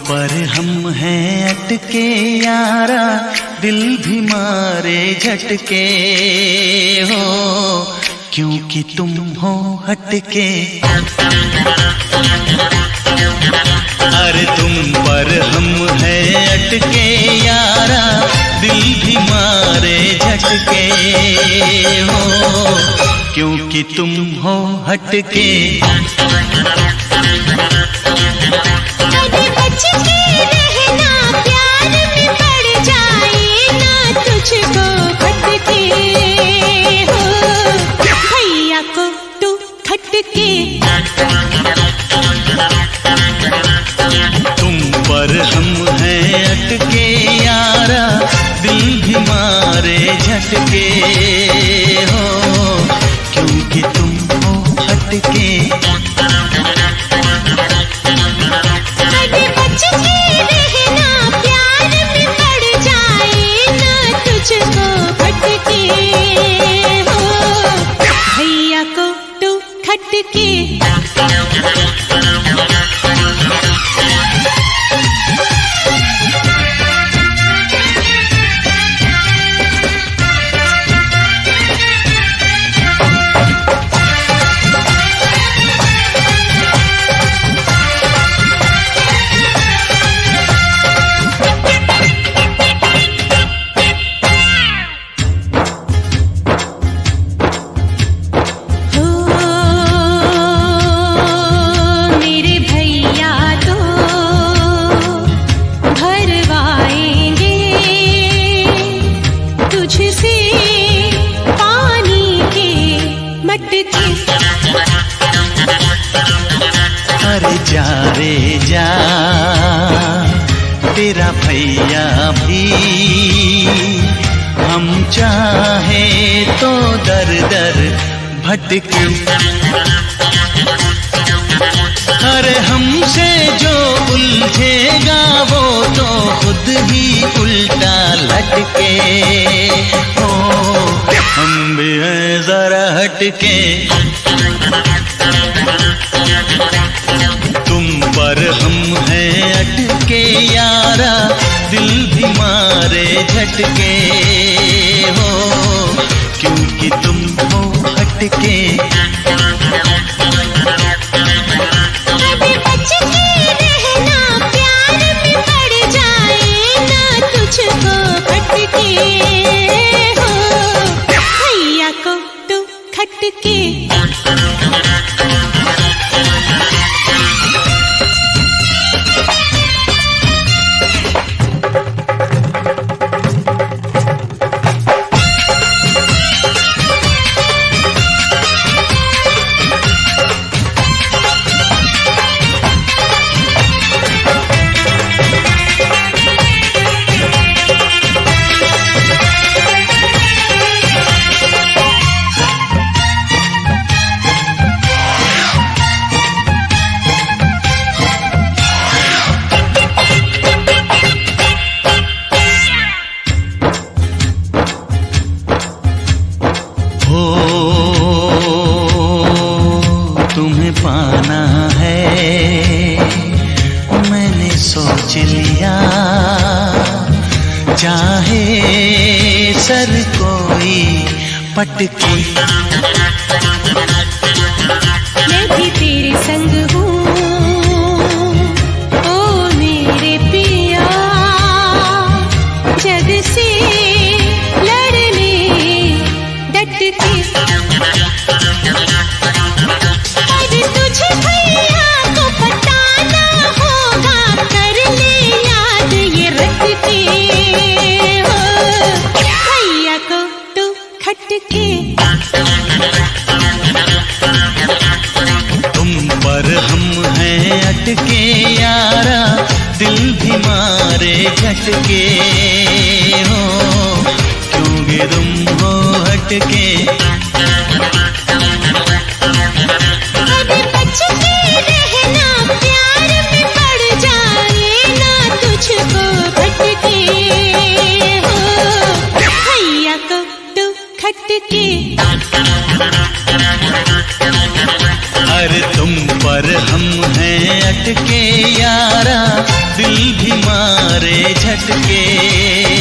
पर हम हैं अटके यारा, दिल भी मारे झटके हो, क्योंकि तुम हो हटके। अरे तुम पर हम हैं अटके यारा, दिल भी मारे झटके हो, क्योंकि तुम हो हटके। कभी बच के रहना, प्यार में पड़ जाए ना तुझको खटके हो, भैया को तू खटके। तुम पर हम हैं अटके यारा, दिल भी मारे झटके हो, क्योंकि तुम हो हटके। कभी बच के रहना, प्यार में पड़ जाए ना तुझको खटके हो, भैया को तू खटके। अरे जा रे जा, तेरा भैया भी हम चाहे तो दर दर भटके। अरे हमसे जो उलझेगा वो तो खुद ही उल्टा लटके हो, हम भी हैं जरा हटके। तुम पर हम हैं अटके यारा, दिल भी मारे झटके हो, क्योंकि तुम हो हटके। कभी बच के रहना, प्यार में पड़ जाए ना तुझको खटके हो, भैया को तू खटके। तुम्हें पाना है मैंने सोच लिया, चाहे सर कोई पटके। मैं भी तेरे संग हूँ ओ मेरे पिया, जग से लड़ने डट के। तुझे भैया को बताना होगा, कर ले याद ये रख के हो, भैया को तू खटके। तुम पर हम हैं अटके यारा, दिल भी मारे झटके हो, क्योंकि तुम हो हटके। कभी बच के रहना, प्यार में पड़ जाए ना तुझको खटके हो, भैया को तू खटके। अरे तुम पर हम हैं अटके यारा, दिल भी मारे झटके।